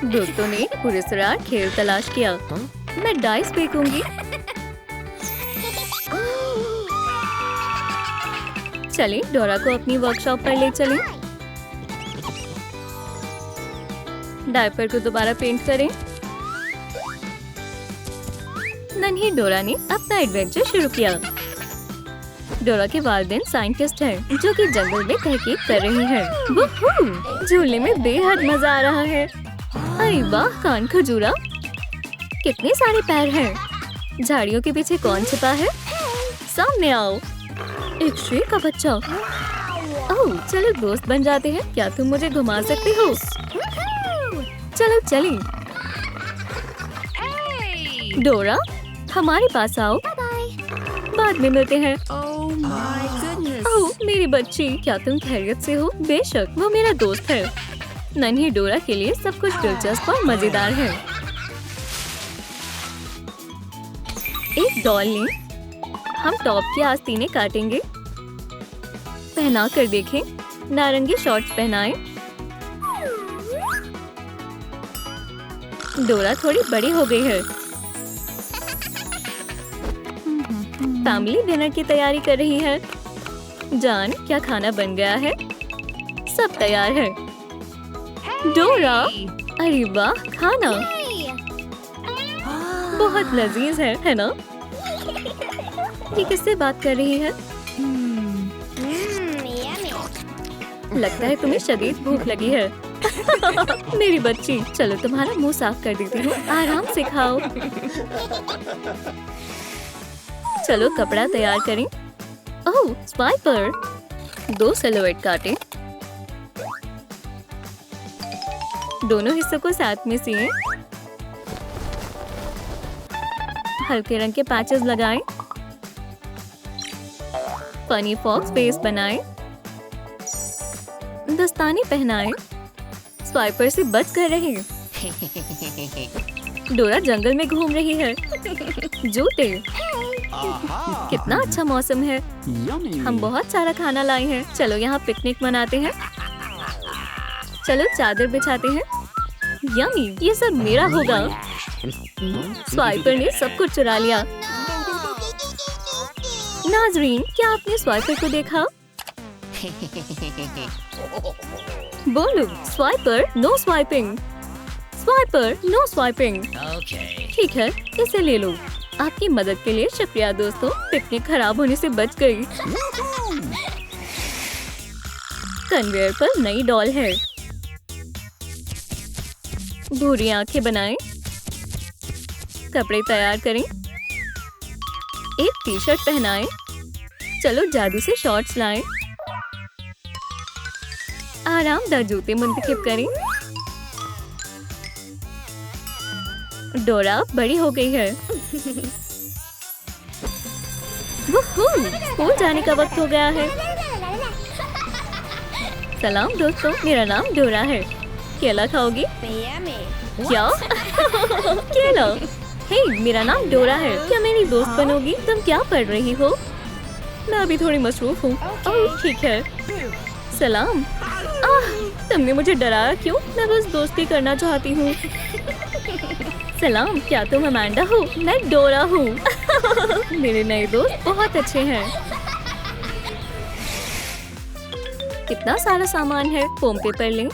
दोस्तों ने पूरे तरह खेल तलाश किया। मैं डाइस फेंकूंगी। चलें, डोरा को अपनी वर्कशॉप पर ले चलें। डायपर को दोबारा पेंट करें। नन्ही डोरा ने अपना एडवेंचर शुरू किया। डोरा के वालिदैन साइंटिस्ट हैं, जो कि जंगल में तहकीक कर रहे हैं। वूहू! झूलने में बेहद मजा आ रहा है। अरे वाह, कान खजूरा! कितने सारे पैर हैं। झाड़ियों के पीछे कौन छिपा है? सामने आओ। एक शेर का बच्चा। ओह, चलो दोस्त बन जाते हैं। क्या तुम मुझे घुमा सकते हो? चलो चलें। डोरा, हमारे पास आओ। बाद में मिलते हैं। ओह मेरी बच्ची, क्या तुम खैरियत से हो? बेशक, वो मेरा दोस्त है। नन्ही डोरा के लिए सब कुछ दिलचस्प और मजेदार है। एक डॉल लें। हम टॉप की आस्तीनें काटेंगे। पहना कर देखें। नारंगी शॉर्ट्स पहनाएं। डोरा थोड़ी बड़ी हो गई है। फैमिली डिनर की तैयारी कर रही है। जान, क्या खाना बन गया है? सब तैयार है। डोरा, अरे वाह, खाना बहुत लजीज है ना? ये किससे बात कर रही है? लगता है तुम्हें शदीद भूख लगी है। मेरी बच्ची, चलो तुम्हारा मुंह साफ कर देती हूँ। आराम से खाओ। चलो कपड़ा तैयार करें। ओह, स्वाइपर। 2 सिलुएट काटें। दोनों हिस्सों को साथ में सिएं। हल्के रंग के पैचेस लगाएं। फनी फॉक्स फेस बनाएं। दस्ताने पहनाएं। स्वाइपर से बच कर रहे। डोरा जंगल में घूम रही है। जूते। कितना अच्छा मौसम है। हम बहुत सारा खाना लाए हैं। चलो यहाँ पिकनिक मनाते हैं। चलो चादर बिछाते हैं। यम्मी, ये सब मेरा होगा। स्वाइपर ने सब कुछ चुरा लिया। नाजरीन, क्या आपने स्वाइपर को देखा? बोलो, Swiper no swiping. Swiper no swiping. ठीक है, इसे ले लो। आपकी मदद के लिए शुक्रिया दोस्तों। पिकनिक खराब होने से बच गई। कन्वेयर पर नई डॉल है। भूरी आंखें बनाएं। कपड़े तैयार करें। एक टी-शर्ट पहनाएं। चलो जादू से शॉर्ट्स लाएं। आरामदार जूते मुंतखब करें। डोरा बड़ी हो गई है। वूहू! स्कूल जाने का वक्त हो गया है। सलाम दोस्तों, मेरा नाम डोरा है। केला खाओगी? क्या? केला? हे, मेरा नाम डोरा है। क्या मेरी दोस्त बनोगी? तुम क्या पढ़ रही हो? मैं अभी थोड़ी मसरूफ हूँ। ओह ठीक है। सलाम। तुमने मुझे डराया क्यों? मैं बस दोस्ती करना चाहती हूँ। सलाम, क्या तुम अमांडा हो? मैं डोरा हूँ। मेरे नए दोस्त बहुत अच्छे हैं। कितना सारा सामान है। फोम पेपर लें।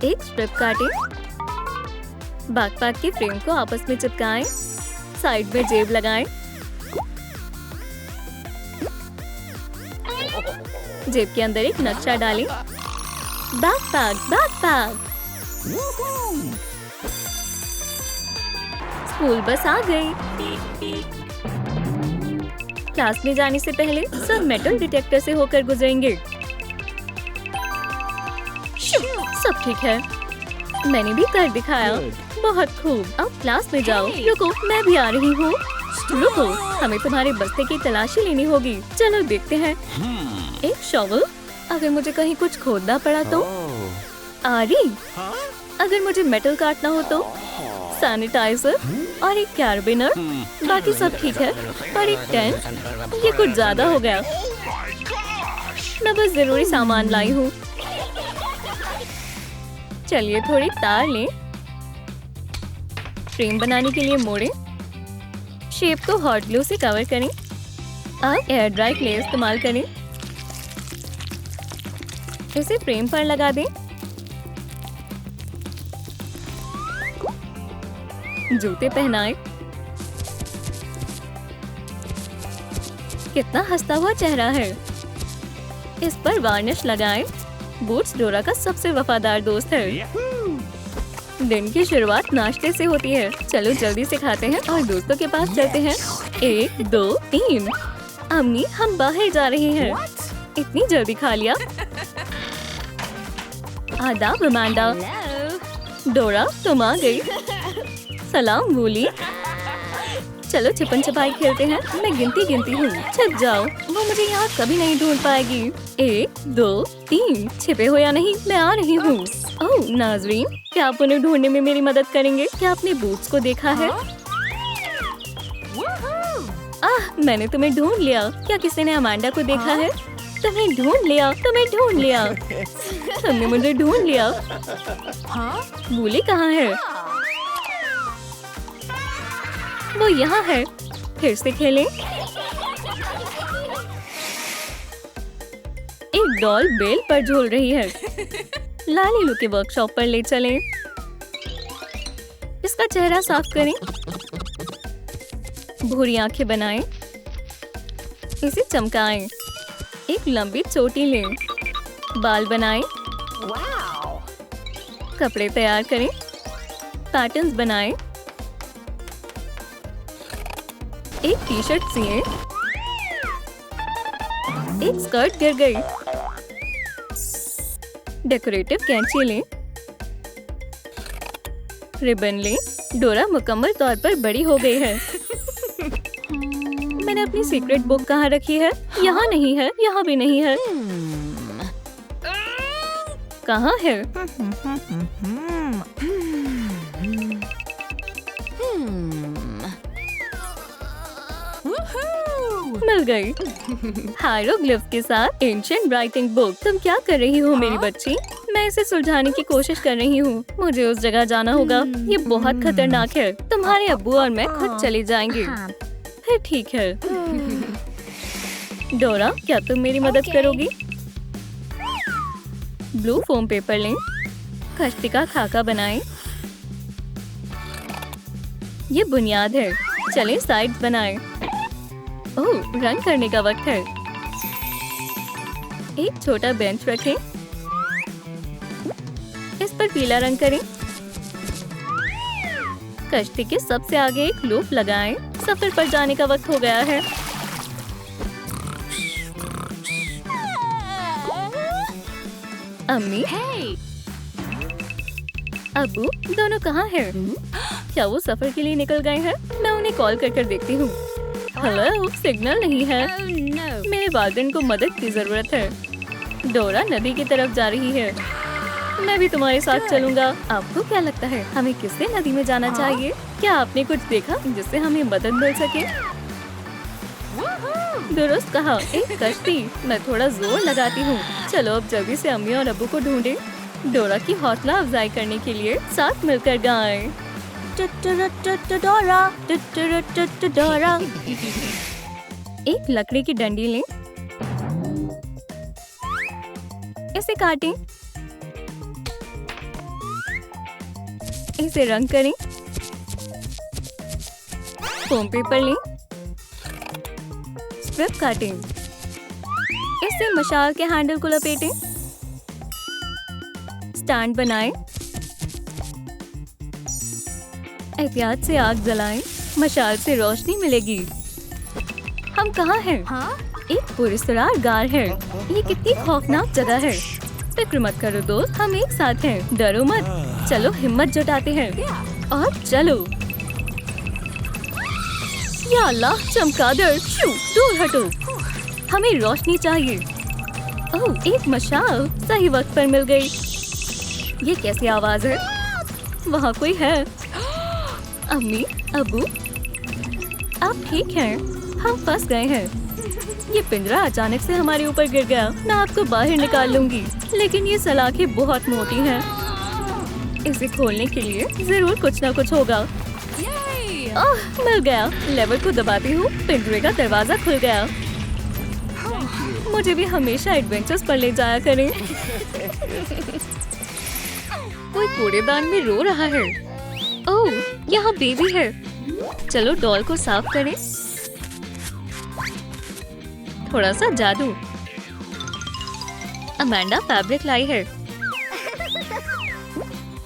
एक स्ट्रिप काटें। बैकपैक के फ्रेम को आपस में चिपकाएं। साइड में जेब लगाएं। जेब के अंदर एक नक्शा डालें। Backpack, backpack. स्कूल बस आ गई। क्लास में जाने से पहले सब मेटल डिटेक्टर से होकर गुजरेंगे। सब ठीक है। मैंने भी कर दिखाया। बहुत खूब। अब क्लास में जाओ। रुको, मैं भी आ रही हूँ। रुको, हमें तुम्हारे बस्ते की तलाशी लेनी होगी। चलो देखते हैं। एक शॉवल। अगर मुझे कहीं कुछ खोदना पड़ा तो? आरी। अगर मुझे मेटल काटना हो तो? सैनिटाइजर और एक कैरबिनर। बाकी सब ठीक है। और एक टेंट। ये कुछ ज्यादा हो गया। मैं बस जरूरी सामान लाई हूँ। चलिए थोड़ी तार लें। फ्रेम बनाने के लिए मोड़ें। शेप को हॉट ग्लू से कवर करें। अब एयर ड्राई क्ले इस्तेमाल करें। इसे फ्रेम पर लगा दें। जूते पहनाएं। कितना हंसता हुआ चेहरा है। इस पर वार्निश लगाएं। बूट्स डोरा का सबसे वफादार दोस्त है। दिन की शुरुआत नाश्ते से होती है। चलो जल्दी से खाते हैं और दोस्तों के पास चलते हैं। 1 2 3। अम्मी हम बाहर जा रहे हैं। इतनी जल्दी खा लिया। आदाब अमांडा। डोरा तुम आ गई। सलाम वूली। चलो छिपन छपाई खेलते हैं। मैं गिनती हूँ। छिप जाओ, वो मुझे यहाँ कभी नहीं ढूंढ पाएगी। 1 2 3। छिपे हो या नहीं, मैं आ रही हूँ। ओह नाजरीन, क्या आप उन्हें ढूंढने में मेरी मदद करेंगे? क्या आपने बूट्स को देखा है? मैंने तुम्हें ढूंढ लिया। क्या किसी ने अमांडा को देखा है? तुम्हें ढूंढ लिया। तुमने मुझे ढूंढ लिया। वूली कहाँ है? वो यहाँ है। फिर से खेलें। एक डॉल बेल पर झूल रही है। लालीलू के वर्कशॉप पर ले चलें। इसका चेहरा साफ करें। भूरी आंखें बनाएं। इसे चमकाएं। एक लंबी चोटी लें। बाल बनाएं। कपड़े तैयार करें। पैटर्न्स बनाएं। एक टी शर्ट सिए। एक स्कर्ट गिर गई। डेकोरेटिव कैंची लें। रिबन लें। डोरा मुकम्मल तौर पर बड़ी हो गई है। मैंने अपनी सीक्रेट बुक कहाँ रखी है? यहाँ नहीं है, यहाँ भी नहीं है। कहाँ है? मिल गई। हायरोग्लिफ्स के साथ एंशिएंट राइटिंग बुक। तुम क्या कर रही हो मेरी बच्ची? मैं इसे सुलझाने की कोशिश कर रही हूँ। मुझे उस जगह जाना होगा। ये बहुत खतरनाक है। तुम्हारे अब्बू और मैं खुद चले जाएंगे। फिर ठीक है। डोरा, क्या तुम मेरी मदद करोगी? ब्लू फोम पेपर लें। कश्ती का खाका बनाएं। ये बुनियाद है। चलें साइड्स बनाएं। ओह, रंग करने का वक्त है। एक छोटा बेंच रखें। इस पर पीला रंग करें। कश्ती के सबसे आगे एक लूप लगाएं। सफर पर जाने का वक्त हो गया है। अम्मी, अब्बू, दोनों कहाँ हैं? क्या वो सफर के लिए निकल गए हैं? मैं उन्हें कॉल कर देखती हूँ। हेलो, सिग्नल नहीं है। मेरे वालिदैन को मदद की जरूरत है। डोरा नदी की तरफ जा रही है। मैं भी तुम्हारे साथ चलूंगा। आपको क्या लगता है, हमें किससे नदी में जाना चाहिए? क्या आपने कुछ देखा जिससे हमें मदद मिल सके? दुरुस्त कहा, एक कश्ती। मैं थोड़ा जोर लगाती हूँ। चलो अब जल्दी से अम्मी और अब्बू को ढूंढें। डोरा की हौसला अफजाई करने के लिए साथ मिलकर गाएं। डोरा, डोरा। एक लकड़ी की डंडी लें। इसे काटें। इसे रंग करें। फोम पेपर लें। स्ट्रिप काटें। इससे मशाल के हैंडल को लपेटें। स्टैंड बनाएं। एहतियात से आग जलाएं। मशाल से रोशनी मिलेगी। हम कहाँ हैं? एक पुरस्कार गार है। ये कितनी खौफनाक जगह है। फिक्र मत करो दोस्त, हम एक साथ हैं। डरो मत। चलो हिम्मत जुटाते हैं और चलो। या अल्लाह, चमगादड़, दूर हटो। हमें रोशनी चाहिए। ओह, एक मशाल सही वक्त पर मिल गई। ये कैसी आवाज है? वहाँ कोई है। अम्मी, अब्बू, आप ठीक हैं? हम फंस गए हैं। ये पिंजरा अचानक से हमारे ऊपर गिर गया। मैं आपको बाहर निकाल लूंगी, लेकिन ये सलाखें बहुत मोटी हैं। इसे खोलने के लिए जरूर कुछ ना कुछ होगा। ओह, मिल गया। लेवर को दबाती हूँ, पिंजरे का दरवाजा खुल गया। मुझे भी हमेशा एडवेंचर्स पर ले जाया करें। कोई कूड़ेदान में रो रहा है। ओह, यहाँ बेबी है। चलो डॉल को साफ करें। थोड़ा सा जादू। अमांडा फैब्रिक लाई है।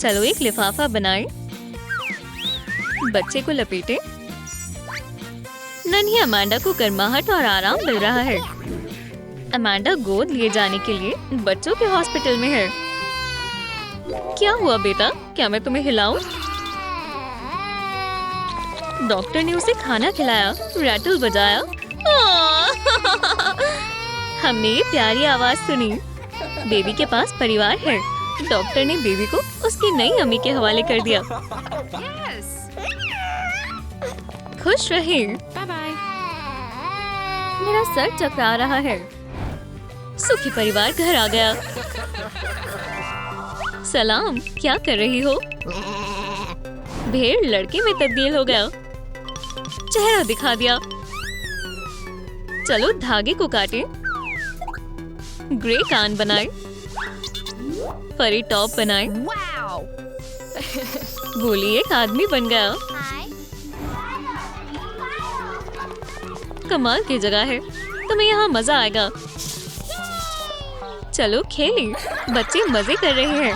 चलो एक लिफाफा बनाएं। बच्चे को लपेटें। नन्ही अमांडा को गर्माहट और आराम मिल रहा है। अमांडा गोद लिए जाने के लिए बच्चों के हॉस्पिटल में है। क्या हुआ बेटा? क्या मैं तुम्हें हिलाऊं? डॉक्टर ने उसे खाना खिलाया, रैटल बजाया। हमने ये प्यारी आवाज सुनी। बेबी के पास परिवार है। डॉक्टर ने बेबी को उसकी नई अम्मी के हवाले कर दिया। खुश रहे। Bye bye. मेरा सर चकरा रहा है। सुखी परिवार घर आ गया। सलाम, क्या कर रही हो? भेड़ लड़के में तब्दील हो गया। चेहरा दिखा दिया। चलो धागे को काटें। ग्रे कान बनाएं। फरी टॉप बनाएं। बोली एक आदमी बन गया। कमाल की जगह है, तुम्हें यहाँ मजा आएगा। चलो खेलें। बच्चे मजे कर रहे हैं।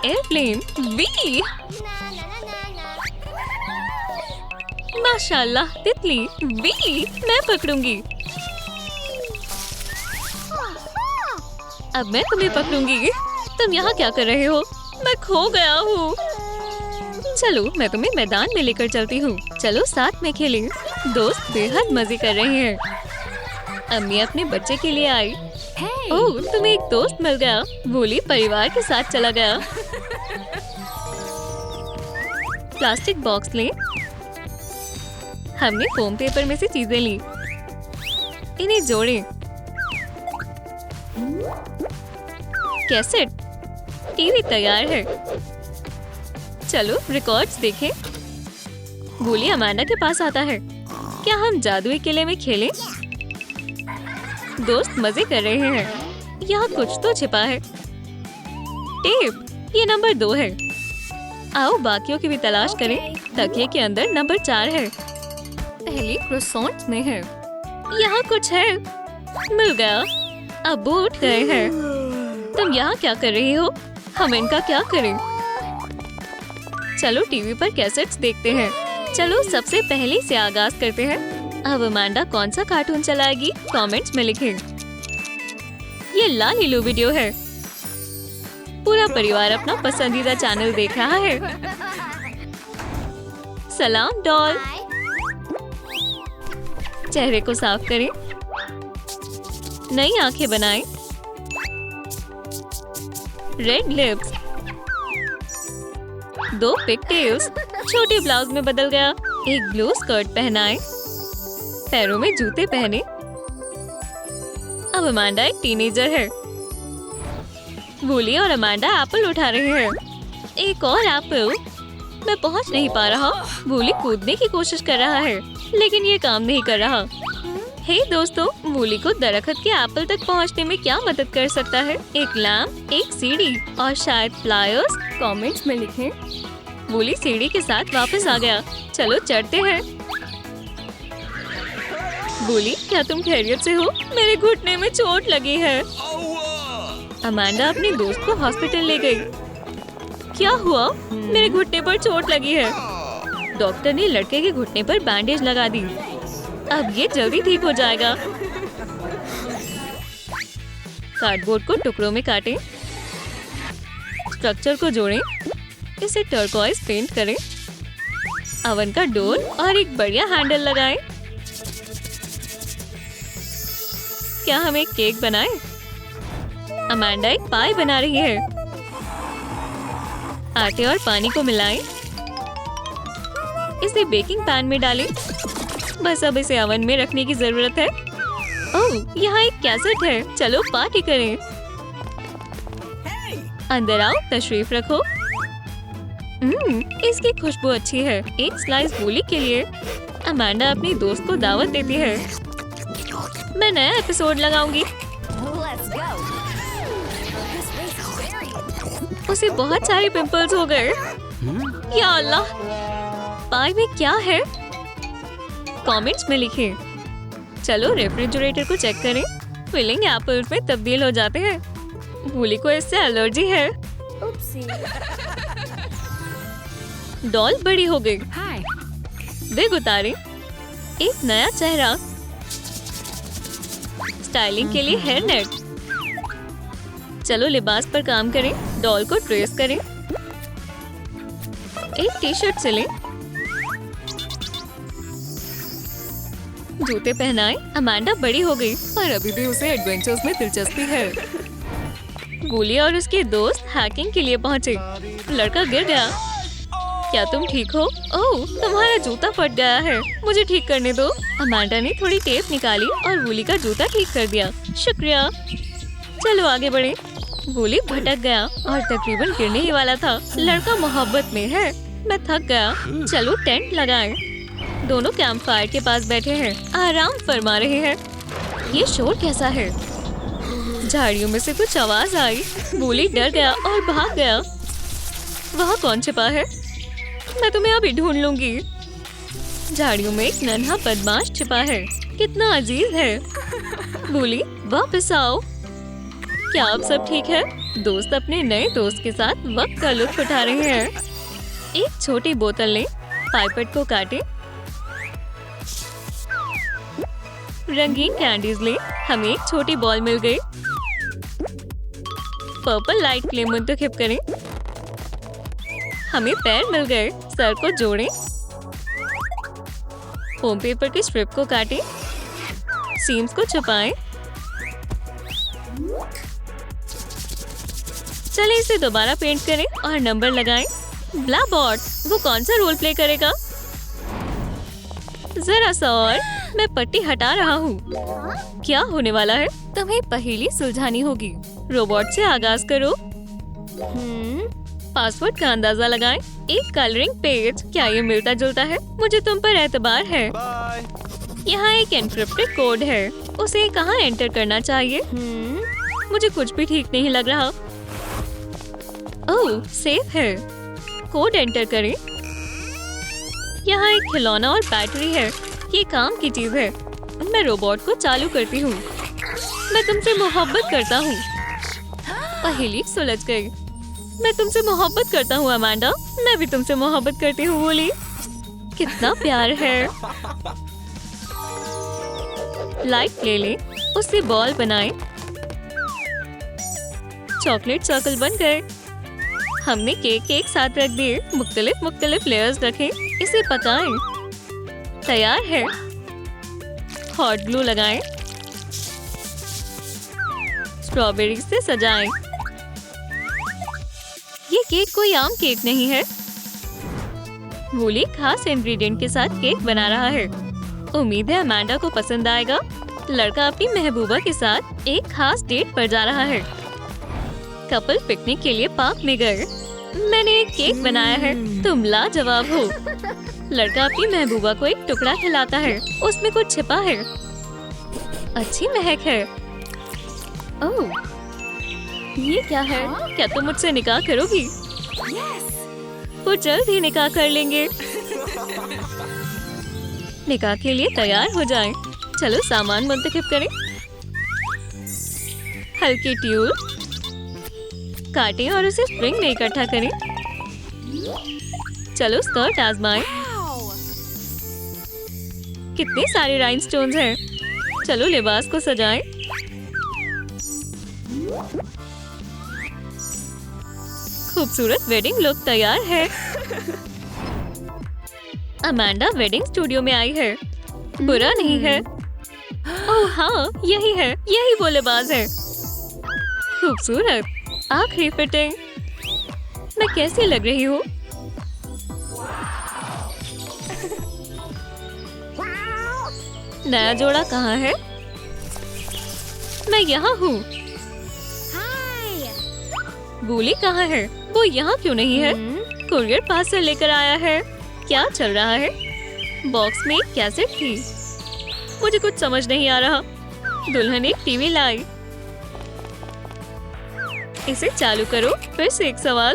एयरप्लेन वी। माशाल्लाह, तितली वी। मैं पकड़ूंगी। अब मैं तुम्हें पकड़ूंगी। तुम यहाँ क्या कर रहे हो? मैं खो गया हूँ। चलो मैं तुम्हें मैदान में लेकर चलती हूँ। चलो साथ में खेलें। दोस्त बेहद मजे कर रहे हैं। अम्मी अपने बच्चे के लिए आई। ओह, तुम्हें एक दोस्त मिल गया। वोली परिवार के साथ चला गया। प्लास्टिक बॉक्स लें। हमने फोम पेपर में से चीजें ली। इन्हें जोड़ें। कैसेट टीवी तैयार है। चलो रिकॉर्ड्स देखें। वोली अमांडा के पास आता है। क्या हम जादुई किले में खेलें? दोस्त मजे कर रहे हैं। यहाँ कुछ तो छिपा है। टेप, ये नंबर 2 है। आओ बाकियों की भी तलाश करें। तकिए के अंदर नंबर 4 है। पहली क्रोसॉन्ट में है। यहाँ कुछ है। मिल गया। अब वो उठ गए हैं। तुम यहाँ क्या कर रही हो? हम इनका क्या करें? चलो टीवी पर कैसेट्स देखते हैं। चलो सबसे पहले से आगाज करते हैं। अब अमांडा कौन सा कार्टून चलाएगी? कमेंट्स में लिखें। ये लालीलू वीडियो है। पूरा परिवार अपना पसंदीदा चैनल देख रहा है। सलाम डॉल। चेहरे को साफ करें। नई आंखें बनाएं। Red lips. 2 पिगटेल्स। छोटे ब्लाउज में बदल गया। एक ब्लू स्कर्ट पहनाएं। पैरों में जूते पहने। अब अमांडा एक टीनेजर है। वोली और अमांडा एप्पल उठा रहे हैं। एक और एप्पल। मैं पहुंच नहीं पा रहा। वोली कूदने की कोशिश कर रहा है, लेकिन ये काम नहीं कर रहा। हे दोस्तों, वोली को दरख्त के एप्पल तक पहुंचने में क्या मदद कर सकता है? एक लैम्प, एक सीढ़ी और शायद फ्लायर्स। कमेंट्स में लिखें। वोली सीढ़ी के साथ वापस आ गया। चलो चढ़ते हैं। वोली, क्या तुम खैरियत से हो? मेरे घुटने में चोट लगी है। अमांडा अपने दोस्त को हॉस्पिटल ले गई। क्या हुआ? मेरे घुटने पर चोट लगी है। डॉक्टर ने लड़के के घुटने पर बैंडेज लगा दी। अब ये जल्दी ठीक हो जाएगा। कार्डबोर्ड को टुकड़ों में काटें। स्ट्रक्चर को जोड़ें। इसे टर्कोइज पेंट करें। ओवन का डोर और एक बढ़िया हैंडल लगाएं। क्या हम एक केक बनाएं? अमांडा एक पाई बना रही है। आटे और पानी को मिलाएं। इसे बेकिंग पैन में डालें। बस अब इसे ओवन में रखने की जरूरत है। ओह, यहाँ एक कैसेट है। चलो पार्टी करें। अंदर आओ, तशरीफ रखो। इसकी खुशबू अच्छी है। एक स्लाइस वूली के लिए। अमांडा अपनी दोस्त को दावत देती है। मैं नया एपिसोड लगाऊंगी। उसे बहुत सारे पिंपल्स हो गए। या अल्लाह, पाई में क्या है? कमेंट्स में लिखें। चलो रेफ्रिजरेटर को चेक करें। फिलिंग एप्पल्स में तब्दील हो जाते हैं। वूली को इससे एलर्जी है। डॉल बड़ी हो गई। विग उतारे। एक नया चेहरा। स्टाइलिंग के लिए हेयर नेट। चलो लिबास पर काम करें। डॉल को ट्रेस करें। एक टी शर्ट सिलें। जूते पहनाएं। अमांडा बड़ी हो गई पर अभी भी उसे एडवेंचर्स में दिलचस्पी है। वूली और उसके दोस्त हैकिंग के लिए पहुंचे। लड़का गिर गया। क्या तुम ठीक हो? ओह, तुम्हारा जूता फट गया है। मुझे ठीक करने दो। अमांडा ने थोड़ी टेप निकाली और वूली का जूता ठीक कर दिया। शुक्रिया। चलो आगे बढ़े। वूली भटक गया और तकरीबन गिरने ही वाला था। लड़का मोहब्बत में है। मैं थक गया। चलो टेंट लगाएं। दोनों कैंप फायर के पास बैठे हैं। आराम फरमा रहे हैं। ये शोर कैसा है? झाड़ियों में से कुछ आवाज आई। वूली डर गया और भाग गया। वहाँ कौन छिपा है? मैं तुम्हें अभी ढूंढ लूंगी। झाड़ियों में एक नन्हा बदमाश छिपा है। कितना अजीज है। वूली वापस आओ। क्या आप सब ठीक है? दोस्त अपने नए दोस्त के साथ वक्त का लुत्फ उठा रहे हैं। एक छोटी बोतल लें। पाइपेट को काटें। रंगीन कैंडीज लें। हमें एक छोटी बॉल मिल गई। पर्पल लाइट फ्लेम मुंतखब करें। हमें पैर मिल गए। सर को जोड़ें। फोम पेपर के स्ट्रिप को काटें। सीम्स को छुपाएं। चले इसे दोबारा पेंट करें और नंबर लगाएं। ब्लैबॉट, वो कौन सा रोल प्ले करेगा? जरा सा और। मैं पट्टी हटा रहा हूँ। क्या होने वाला है? तुम्हें पहेली सुलझानी होगी। रोबोट से आगाज करो। पासवर्ड का अंदाजा लगाएं। एक कलरिंग पेज। क्या ये मिलता जुलता है? मुझे तुम पर एतबार है। यहाँ एक एन्क्रिप्टेड कोड है। उसे कहाँ एंटर करना चाहिए? मुझे कुछ भी ठीक नहीं लग रहा। ओह, सेफ है। कोड एंटर करें। यहाँ एक खिलौना और बैटरी है। ये काम की चीज है। मैं रोबोट को चालू करती हूँ। मैं तुमसे मोहब्बत करता हूँ। पहेली सुलझ गई। मैं तुमसे मोहब्बत करता हूँ अमांडा। मैं भी तुमसे मोहब्बत करती हूँ वूली। कितना प्यार है। लाइट ले लें। उससे बॉल बनाएं। चॉकलेट सर्कल बन गए। हमने केक एक साथ रख दिए। मुख्तलिफ लेयर्स रखें। इसे पकाएं। तैयार है। हॉट ग्लू लगाएं। स्ट्रॉबेरी से सजाएं। ये केक कोई आम केक नहीं है। वूली खास इंग्रेडिएंट के साथ केक बना रहा है। उम्मीद है अमांडा को पसंद आएगा। लड़का अपनी महबूबा के साथ एक खास डेट पर जा रहा है। कपल पिकनिक के लिए पार्क में गए। मैंने एक केक बनाया है। तुम लाजवाब हो। लड़का अपनी महबूबा को एक टुकड़ा खिलाता है। उसमें कुछ छिपा है। अच्छी महक है। ओह, ये क्या है? क्या तुम मुझसे निकाह करोगी? वो जल्द ही निकाह कर लेंगे। निकाह के लिए तैयार हो जाएं। चलो सामान मुंतखब करें। हल्की ट्यूब काटें और उसे स्ट्रिंग में इकट्ठा करें। चलो स्कर्ट आजमाएं। कितने सारे राइनस्टोन्स हैं। चलो लिबास को सजाएं। खूबसूरत वेडिंग लुक तैयार है। अमांडा वेडिंग स्टूडियो में आई है। बुरा नहीं है। ओह हाँ, यही है। यही वो लिबास है। खूबसूरत। आखिरी फिटिंग। मैं कैसी लग रही हूँ? नया जोड़ा कहाँ है? मैं यहाँ हूँ। वूली कहाँ है? वो यहाँ क्यों नहीं है? कुरियर पार्सल लेकर आया है। क्या चल रहा है? बॉक्स में एक कैसेट थी। मुझे कुछ समझ नहीं आ रहा। दुल्हन एक टीवी लाई। इसे चालू करो। फिर से एक सवाल।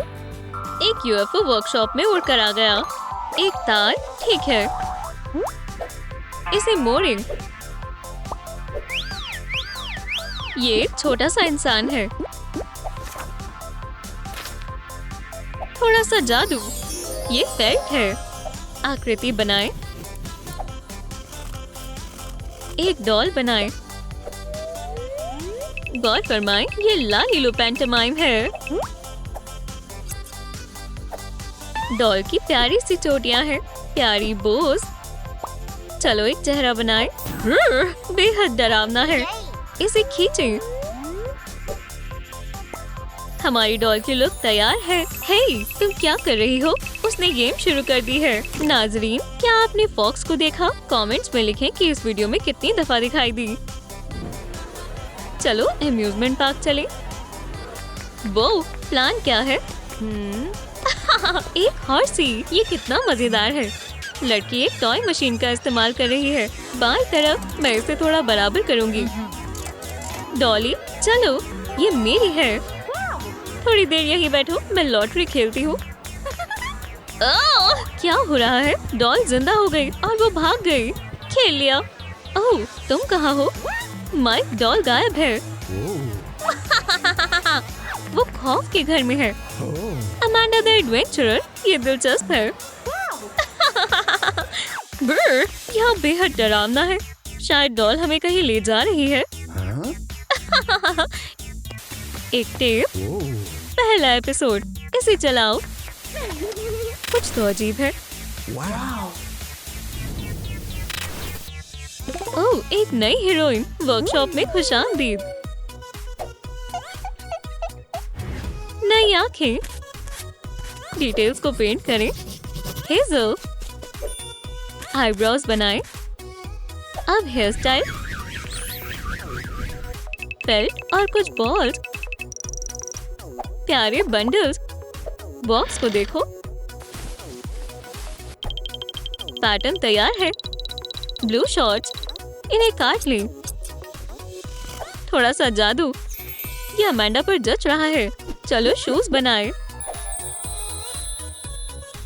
एक यूएफओ वर्कशॉप में उड़कर आ गया। एक तार। ठीक है, इसे मोड़ें। ये एक छोटा सा इंसान है। थोड़ा सा जादू। ये फेल्ट है। आकृति बनाएं। एक डॉल बनाएं। गौर फरमाएं, ये लालीलो पैंटोमाइम है। डॉल की प्यारी सी चोटियां हैं। प्यारी बोस। चलो एक चेहरा बनाएं। बेहद डरावना है। इसे खींचें। हमारी डॉल की लुक तैयार है। हे, तुम क्या कर रही हो? उसने गेम शुरू कर दी है। नाजरीन, क्या आपने फॉक्स को देखा? कमेंट्स में लिखें कि इस वीडियो में कितनी दफा दिखाई दी। चलो एम्यूजमेंट पार्क चलें। वो प्लान क्या है? एक हॉर्सी। ये कितना मजेदार है। लड़की एक टॉय मशीन का इस्तेमाल कर रही है। बाएं तरफ। मैं इसे थोड़ा बराबर करूंगी। डॉली, चलो, ये मेरी है। थोड़ी देर यहीं बैठो, मैं लॉटरी खेलती हूँ। क्या हो रहा है? डॉल जिंदा हो गई और वो भाग गई। खेल लिया। ओह, तुम कहाँ हो? माइक, डॉल गायब है। वो खौफ के घर में है। Amanda the adventurer. ये दिलचस्प है। यहाँ बेहद डरावना है। शायद डॉल हमें कहीं ले जा रही है। एक टेप। पहला एपिसोड। इसे चलाओ। कुछ तो अजीब है। ओह, एक नई हीरोइन। वर्कशॉप में खुशामदीद। नई आंखें। डिटेल्स को पेंट करें। हेजल। आईब्रोज बनाएं। अब हेयर स्टाइल। बेल्ट और कुछ बॉल्स। प्यारे बंडल्स। बॉक्स को देखो। पैटर्न तैयार है। Blue shorts. इन्हें काट लें। थोड़ा सा जादू। ये अमांडा पर जच रहा है। चलो शूज बनाएं।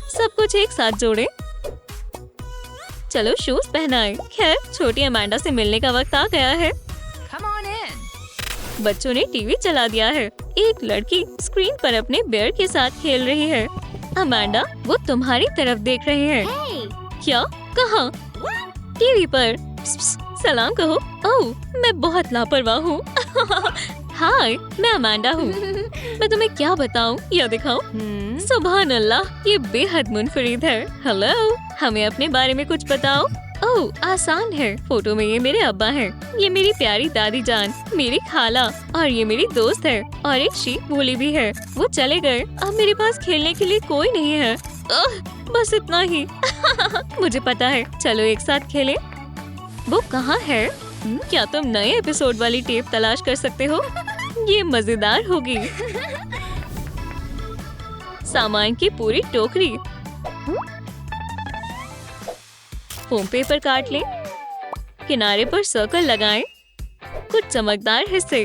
सब कुछ एक साथ जोड़ें। चलो शूज पहनाएं। खैर, छोटी अमांडा से मिलने का वक्त आ गया है। बच्चों ने टीवी चला दिया है। एक लड़की स्क्रीन पर अपने बेयर के साथ खेल रही है। अमांडा, वो तुम्हारी तरफ देख रहे हैं। क्या? कहाँ? टीवी पर। सलाम कहो। ओह, मैं बहुत लापरवाह हूँ। हाय, मैं अमांडा हूँ। मैं तुम्हें क्या बताऊँ या दिखाऊँ? सुभान अल्लाह, ये बेहद मुनफरिद है। हेलो, हमें अपने बारे में कुछ बताओ। ओह, आसान है। फोटो में ये मेरे अब्बा हैं। ये मेरी प्यारी दादी जान, मेरी खाला, और ये मेरी दोस्त है। और एक शीप भूली भी है। वो चले गए। अब मेरे पास खेलने के लिए कोई नहीं है। बस इतना ही। मुझे पता है। चलो एक साथ खेलें। वो कहाँ है? क्या तुम नए एपिसोड वाली टेप तलाश कर सकते हो? ये मजेदार होगी। सामान की पूरी टोकरी। फोम पेपर काट लें। किनारे पर सर्कल लगाएं। कुछ चमकदार हिस्से।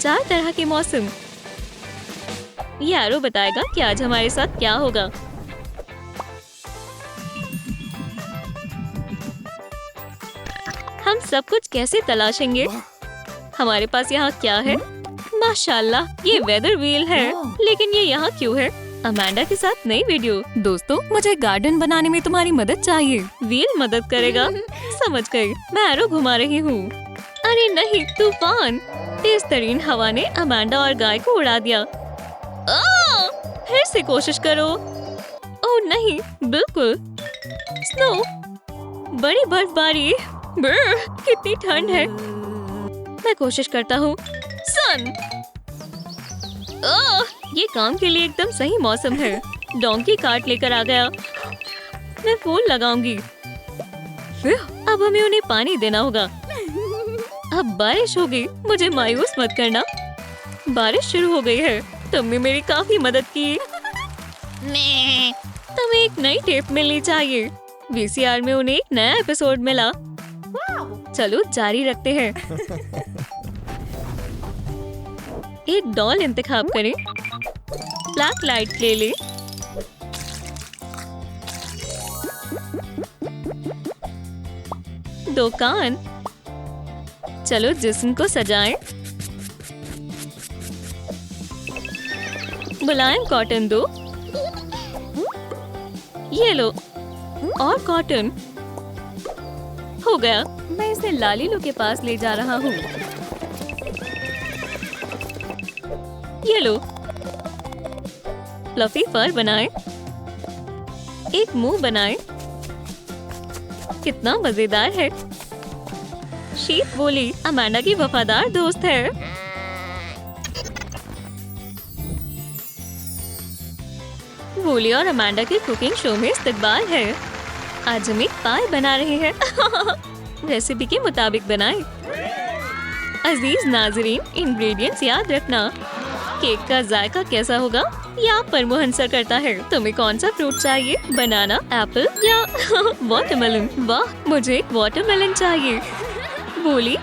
4 तरह के मौसम। ये एरो बताएगा कि आज हमारे साथ क्या होगा। हम सब कुछ कैसे तलाशेंगे? हमारे पास यहाँ क्या है? माशाल्लाह, ये वेदर व्हील है। लेकिन ये यहाँ क्यों है? अमांडा के साथ नई वीडियो। दोस्तों, मुझे गार्डन बनाने में तुम्हारी मदद चाहिए। व्हील मदद करेगा। समझ गई। मैं एरो घुमा रही हूँ। अरे नहीं, तूफान। तेज तरीन हवा ने अमांडा और गाय को उड़ा दिया। फिर से कोशिश करो। ओह नहीं, बिल्कुल। स्नो। बड़ी बर्फबारी। कितनी ठंड है। मैं कोशिश करता हूँ। सन। ये काम के लिए एकदम सही मौसम है। डोंकी कार्ट लेकर आ गया। मैं फूल लगाऊंगी। अब हमें उन्हें पानी देना होगा। अब बारिश होगी। मुझे मायूस मत करना। बारिश शुरू हो गई है। तुमने मेरी काफी मदद की। तुम्हें एक नई टेप मिलनी चाहिए। वीसीआर में उन्हें एक नया एपिसोड मिला। चलो जारी रखते हैं। एक डॉल इंतखाब करें। ब्लैक लाइट ले लें। दो कान। चलो जिस्म को सजाएं। मुलायम कॉटन दो। ये लो और कॉटन। हो गया। मैं इसे लालीलू के पास ले जा रहा हूँ। ये लो। फ्लफी फर बनाएं। एक मुंह बनाएं। कितना मजेदार है। शीप बोली अमांडा की वफादार दोस्त है। वूली और अमांडा के कुकिंग शो में इस्तकबाल है। आज हम एक पाई बना रहे हैं। रेसिपी के मुताबिक बनाएं। अजीज नाजरीन, इंग्रेडिएंट्स याद रखना। केक का जायका कैसा होगा ये आप पर मुहंसर करता है। तुम्हें कौन सा फ्रूट चाहिए? बनाना, एप्पल या वाटरमेलन? वाह, मुझे एक वाटरमेलन चाहिए। बोली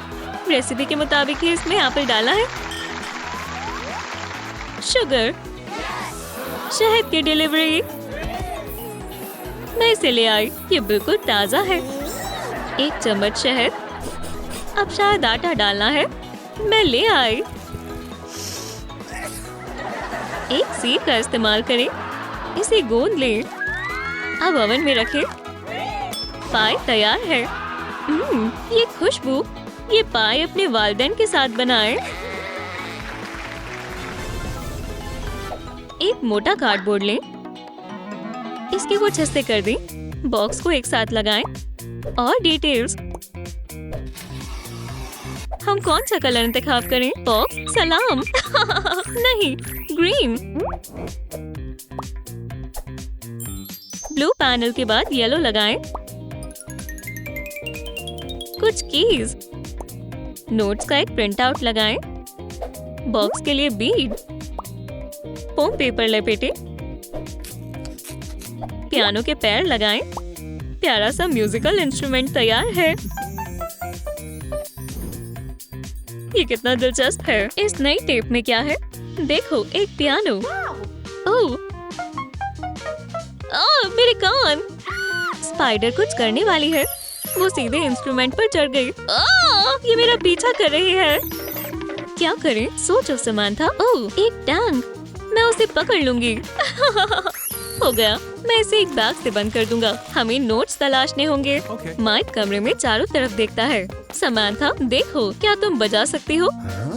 रेसिपी के मुताबिक ही इसमें एप्पल डाला है। शुगर, शहद की डिलीवरी। मैं इसे ले आई। ये बिल्कुल ताजा है। एक चम्मच शहद। अब शायद आटा डालना है। मैं ले आई। एक सीड का इस्तेमाल करें। इसे गूंद लें। अब ओवन में रखें। पाई तैयार है। ये खुशबू। ये पाई अपने वालिदैन के साथ बनाएं। एक मोटा कार्डबोर्ड लें। इसके कुछ हिस्से कर दें। बॉक्स को एक साथ लगाएं और डिटेल्स। हम कौन सा कलर इंतखाब करें? बॉक्स सलाम। नहीं, ग्रीन। ब्लू पैनल के बाद येलो लगाएं। कुछ कीज। नोट्स का एक प्रिंट आउट लगाएं। बॉक्स के लिए बीड। फोम पेपर लपेटें। पियानो के पैर लगाएं। प्यारा सा म्यूजिकल इंस्ट्रूमेंट तैयार है। ये कितना दिलचस्प है। इस नई टेप में क्या है? देखो, एक पियानो। ओह, मेरे कान। स्पाइडर कुछ करने वाली है। वो सीधे इंस्ट्रूमेंट पर चढ़ गई। ये मेरा पीछा कर रही है। क्या करें? सोचो समांथा। ओह, एक टैंक। मैं उसे पकड़ लूंगी। हो गया। मैं इसे एक बैग से बंद कर दूंगा। हमें नोट्स तलाशने होंगे। माइक कमरे में चारों तरफ देखता है। समांथा, देखो, क्या तुम बजा सकती हो?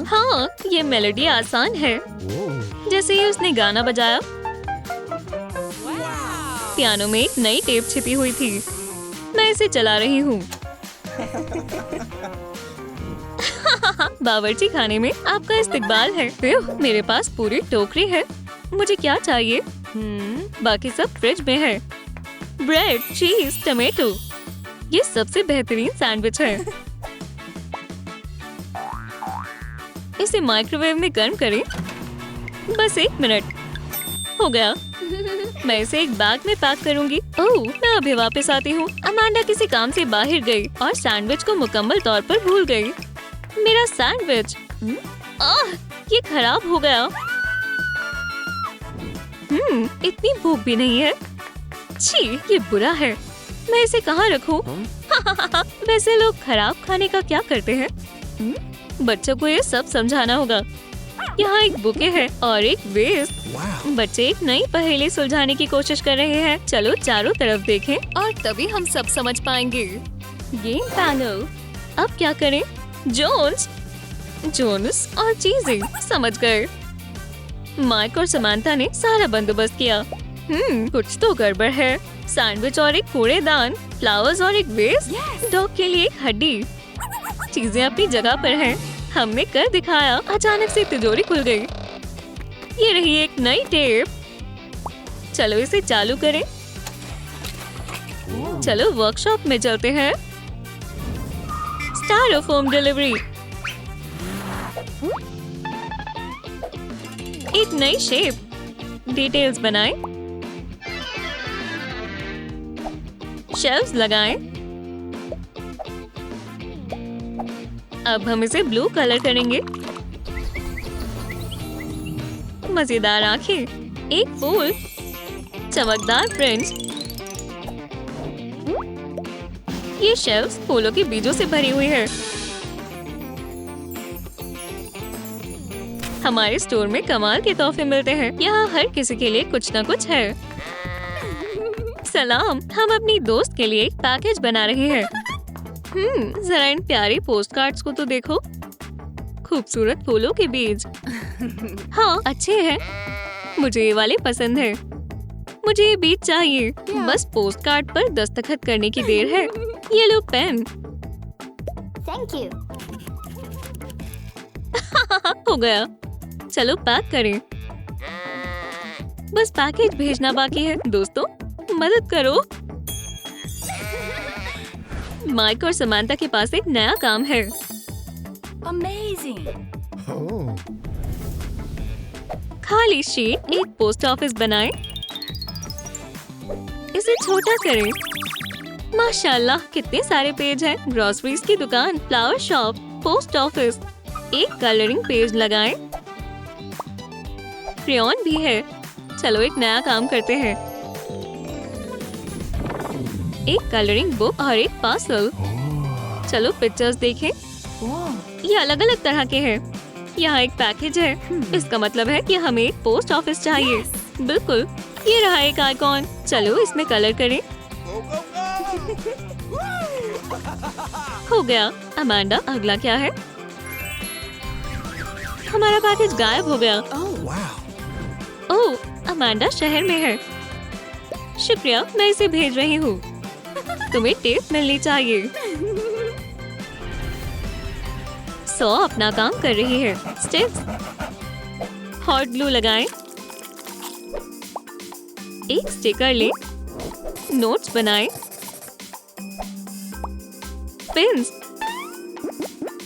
हाँ, ये मेलोडी आसान है। जैसे ही उसने गाना बजाया, पियानो में एक नई टेप छिपी हुई थी। मैं इसे चला रही हूँ। बावर्ची खाने में आपका इस्तकबाल है। मेरे पास पूरी टोकरी है। मुझे क्या चाहिए? बाकी सब फ्रिज में है। ब्रेड, चीज, टमेटो। ये सबसे बेहतरीन सैंडविच है। इसे माइक्रोवेव में गर्म करें। बस 1 मिनट। हो गया। मैं इसे एक बैग में पैक करूंगी। ओह, मैं अभी वापस आती हूँ। अमांडा किसी काम से बाहर गई और सैंडविच को मुकम्मल तौर पर भूल गई। मेरा सैंडविच। ये खराब हो गया। इतनी भूख भी नहीं है। छी, ये बुरा है। मैं इसे कहाँ रखूं? वैसे लोग खराब खाने का क्या करते हैं? बच्चों को ये सब समझाना होगा। यहाँ एक बुके है और एक वेस्ट। बच्चे एक नई पहेली सुलझाने की कोशिश कर रहे हैं। चलो चारों तरफ देखें और तभी हम सब समझ पाएंगे। Game panel. अब क्या करें? जोन्स और चीजें। समझ गए। माइक और समांथा ने सारा बंदोबस्त किया। कुछ तो गड़बड़ है। सैंडविच और एक कूड़ेदान, फ्लावर्स और एक वेस्ट, डॉग के लिए एक हड्डी। चीजें अपनी जगह पर हैं। हमने कर दिखाया। अचानक से तिजोरी खुल गई। ये रही एक नई टेप। चलो इसे चालू करें। चलो वर्कशॉप में चलते हैं। Star of home delivery. एक नई शेप, डिटेल्स बनाएं, शेल्व्स लगाएं। अब हम इसे ब्लू कलर करेंगे। मजेदार आंखें, एक फूल, चमकदार प्रिंट्स। ये शेल्व्स फूलों के बीजों से भरी हुई है। हमारे स्टोर में कमाल के तोहफे मिलते हैं। यहाँ हर किसी के लिए कुछ न कुछ है। सलाम, हम अपनी दोस्त के लिए एक पैकेज बना रहे हैं। जरा इन प्यारे पोस्ट कार्ड्स को तो देखो। खूबसूरत फूलों के बीज। हाँ, अच्छे हैं। मुझे ये वाले पसंद है। मुझे ये बीज चाहिए। बस पोस्ट कार्ड पर दस्तखत करने की देर है। ये लो पेन। Thank you. हो गया। चलो पैक करें। बस पैकेज भेजना बाकी है। दोस्तों, मदद करो। माइक और समांता के पास एक नया काम है। Amazing. खाली शीट एक पोस्ट ऑफिस बनाएं। इसे छोटा करें। माशाल्लाह, कितने सारे पेज हैं। ग्रोसरीज की दुकान, फ्लावर शॉप, पोस्ट ऑफिस। एक कलरिंग पेज लगाएं। क्रेयॉन भी है। चलो एक नया काम करते हैं। एक कलरिंग बुक और एक पार्सल। चलो पिक्चर्स देखें। ये अलग अलग तरह के हैं। यहाँ एक पैकेज है। इसका मतलब है कि हमें एक पोस्ट ऑफिस चाहिए। बिल्कुल, ये रहा एक आइकॉन। चलो इसमें कलर करें। हो गया। अमांडा, अगला क्या है? हमारा पैकेज गायब हो गया। ओह, अमांडा शहर में है। शुक्रिया, मैं इसे भेज रही हूँ। तुम्हें टेप मिलनी चाहिए। सौ अपना काम कर रही है। स्टिक्स, हॉट ग्लू लगाएं। एक स्टिकर लें। नोट्स बनाएं। पेन्स,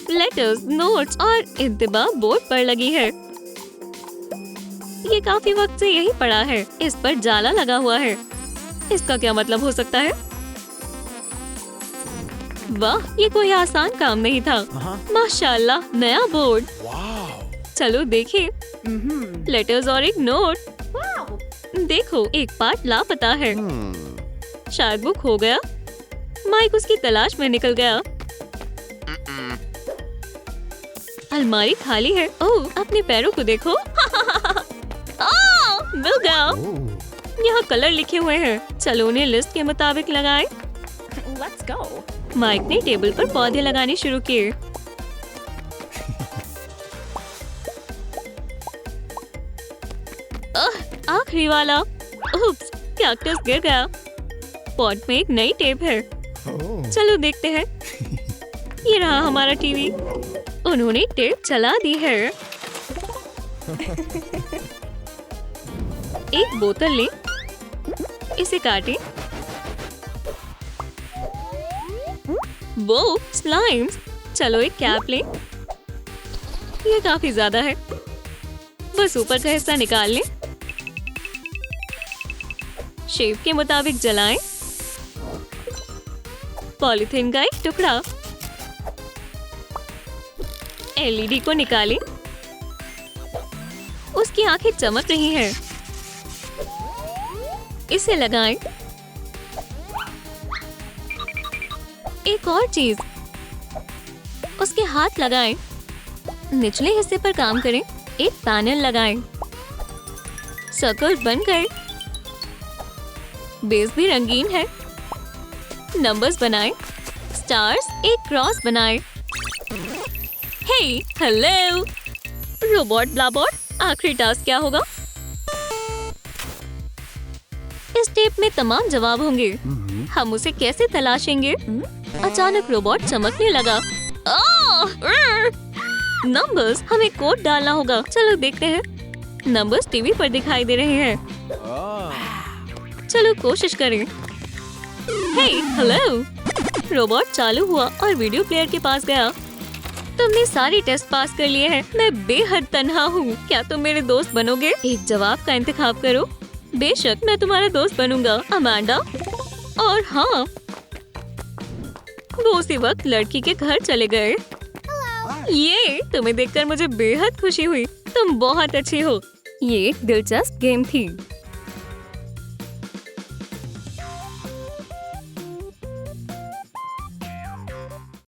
लेटर्स, नोट्स और इंतबा बोर्ड पर लगी है। ये काफी वक्त से यही पड़ा है। इस पर जाला लगा हुआ है। इसका क्या मतलब हो सकता है? वाह, ये कोई आसान काम नहीं था। माशाल्लाह, नया बोर्ड। चलो देखें। लेटर्स और एक नोट। देखो, एक पार्ट लापता है। शायद वो खो गया। माइक उसकी तलाश में निकल गया। अलमारी खाली है। ओह, अपने पैरों को देखो। मिल गया। यहाँ कलर लिखे हुए हैं। चलो उन्हें लिस्ट के मुताबिक लगाएं। Let's go. माइक ने टेबल पर पौधे लगाने शुरू किए। आखिरी वाला। उप्स, कैक्टस गिर गया। पॉट में एक नई टेप है। चलो देखते हैं। ये रहा हमारा टीवी। उन्होंने टेप चला दी है। एक बोतल लें। इसे काटें। वो स्लाइम्स। चलो एक कैप लें। ये काफी ज्यादा है। बस ऊपर का हिस्सा निकाल लें। शेप के मुताबिक जलाएं। पॉलीथीन का एक टुकड़ा। एलईडी को निकालें। उसकी आंखें चमक रही हैं। इसे लगाएं। एक और चीज, उसके हाथ लगाएं। निचले हिस्से पर काम करें। एक पैनल लगाएं। सर्कल बन गए। बेस भी रंगीन है। नंबर्स बनाएं। स्टार्स, एक क्रॉस बनाएं। हे, हेलो रोबोट ब्लाबॉट, आखिरी टास्क क्या होगा? इस टेप में तमाम जवाब होंगे। हम उसे कैसे तलाशेंगे? अचानक रोबोट चमकने लगा। नंबर्स, हमें कोड डालना होगा। चलो देखते हैं। नंबर्स टीवी पर दिखाई दे रहे हैं। चलो कोशिश करें। हे, हेलो। रोबोट चालू हुआ और वीडियो प्लेयर के पास गया। तुमने सारे टेस्ट पास कर लिए हैं। मैं बेहद तन्हा हूँ। क्या तुम मेरे दोस्त बनोगे? एक जवाब का इंतखाब करो। बेशक मैं तुम्हारा दोस्त बनूंगा, अमांडा। और हाँ, वो उसी वक्त लड़की के घर चले गए। ये तुम्हें देखकर मुझे बेहद खुशी हुई। तुम बहुत अच्छी हो। ये एक दिलचस्प गेम थी।